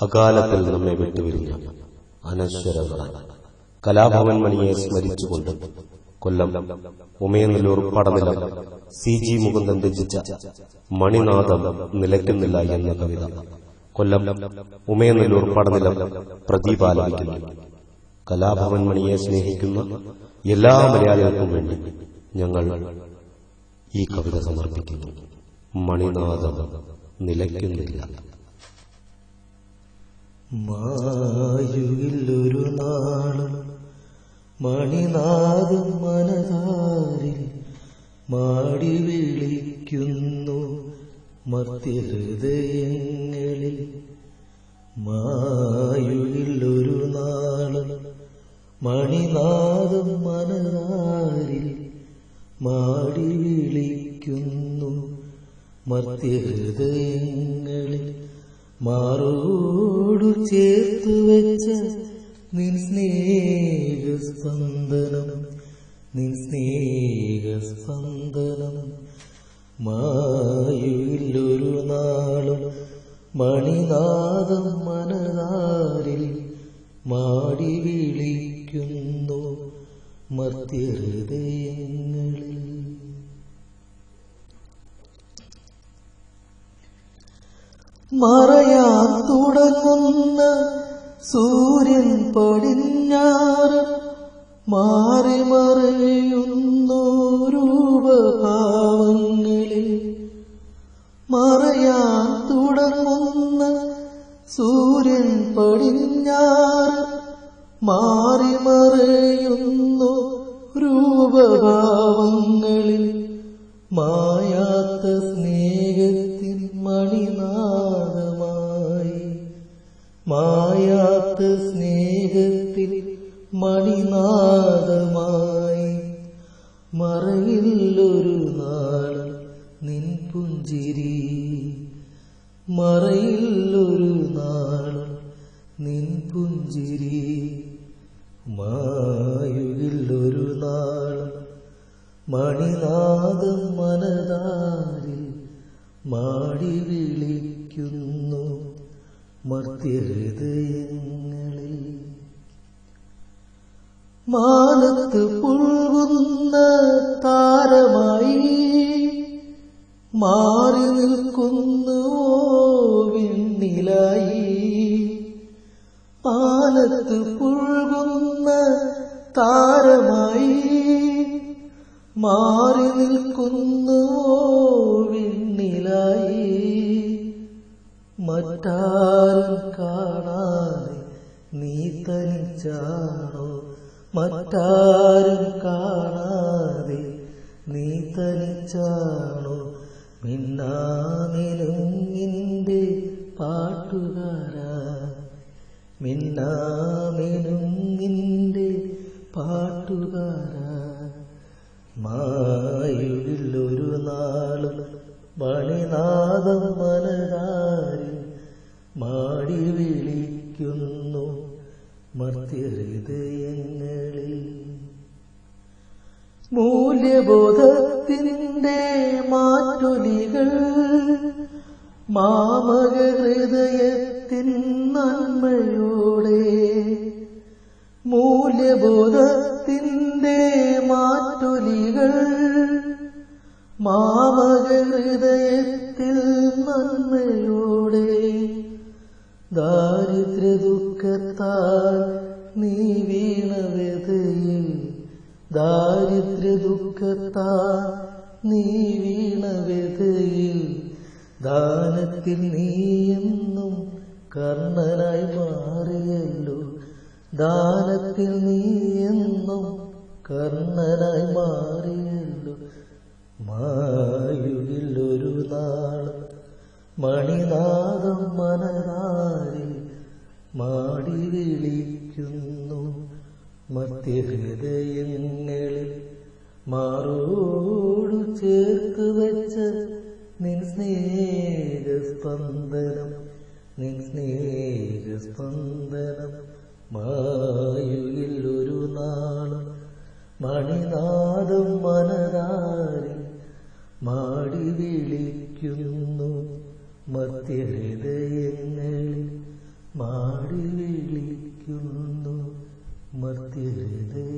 അകാലത്തിൽ നമ്മെ വിട്ടുപിരിഞ്ഞ അനശ്വരങ്ങളായി കലാഭവൻ മണിയെ സ്മരിച്ചുകൊണ്ട് കൊല്ലം ഉമയനല്ലൂർ പടനിലം CG മുകുന്ദൻ രചിച്ച മണിനാദം നിലയ്ക്കുന്നില്ല എന്ന കവിത കൊല്ലം ഉമയനല്ലൂർ പടനിലം പ്രദീപാലപിക്കുന്നു. കലാഭവൻ മണിയെ സ്നേഹിക്കുന്ന എല്ലാ മലയാളികൾക്കും വേണ്ടി ഞങ്ങൾ ഈ കവിത സമർപ്പിക്കുന്നു. മണിനാദം നിലയ്ക്കുന്നില്ല. മായുകില്ലൊരു നാളും മണിനാദം മനതാരിൽ മാടി വിളിക്കുന്നു മർത്യഹൃദയങ്ങളിൽ. മായുകില്ലൊരു നാളും മണിനാദം മനതാരിൽ മാടി വിളിക്കുന്നു മർത്യഹൃദയങ്ങളിൽ. മാറോടു ചേർത്തു വെച്ച നിൻ സ്നേഹസ്പന്ദനം, നിൻ സ്നേഹസ്പന്ദനം. മായുകില്ലൊരു നാളും മണിനാദം മനതാരിൽ മാടി വിളിക്കുന്നു മർത്യഹൃദയങ്ങളിൽ. മറയാൻ തുടങ്ങുന്ന സൂര്യൻ പടിഞ്ഞാറ് മാറി മറയുന്നു രൂപഭാവങ്ങളിൽ. മറയാൻ തുടങ്ങുന്ന സൂര്യൻ പടിഞ്ഞാറ് മാറി മറയുന്നു രൂപഭാവങ്ങളിൽ. മായാത്ത സ്നേഹത്തിൻ മണിനാദമായി, മായാത്ത സ്നേഹത്തിൽ മണിനാദമായി. മറയില്ലൊരു നാൾ നിൻ പുഞ്ചിരി, മറയില്ലൊരു നാൾ നിൻ പുഞ്ചിരി. മായുകില്ലൊരു നാൾ മണിനാദം മനതാരിൽ മാടി വിളിക്കുന്നു മർത്യഹൃദയങ്ങളിൽ. മാനത്ത് പുൽകുന്ന താരമായി മാറി നിൽക്കുന്നു വിണ്ണിലായി. മാനത്ത് പുൽകുന്ന താരമായി മാറി നിൽക്കുന്നു വിണ്ണിലായി. മറ്റാരും കാണാതെ നീ തനിച്ചാണോ, മറ്റാരും കാണാതെ നീ തനിച്ചാണോ. മിന്നാമിനുങ്ങിന്റെ പാട്ടുകാരാ, മിന്നാമിനുങ്ങിന്റെ പാട്ടുകാരാ. മായുകില്ലൊരു നാളും മണിനാദം മനതാരിൽ മാടി വിളിക്കുന്നു മർത്യഹൃദയങ്ങളിൽ. മൂല്യബോധത്തിന്റെ മാറ്റൊലികൾ മാമക ഹൃദയത്തിൻ നന്മയോടെ. മൂല്യബോധത്തിന്റെ മാറ്റൊലികൾ മാമക ഹൃദയത്തിൽ നന്മയോടെ. ദാരിദ്ര്യ ദുഃഖത്താൽ നീ വീണ വ്യതയിൽ, ദാരിദ്ര്യ ദുഃഖത്താൽ നീ വീണ വ്യതയിൽ. ദാനത്തിൽ നീയെന്നും കർണനായി മാറിയല്ലോ, ദാനത്തിൽ നീയെന്നും കർണനായി മാറിയല്ലോ. മായുകില്ലൊരു നാൾ മണിനാദം മനതാരിൽ മാടി വിളിക്കുന്നു മർത്യഹൃദയങ്ങളിൽ. മാറോടു ചേർത്ത് വെച്ച നിൻ സ്നേഹസ്പന്ദനം, നിൻ സ്നേഹസ്പന്ദനം. മായുകില്ലൊരു നാളും മണിനാദം മനതാരിൽ മാടി വിളിക്കുന്നു മർത്യഹൃദയങ്ങളിൽ. മാടി വിളിക്കുന്നു മർത്യഹൃദയം.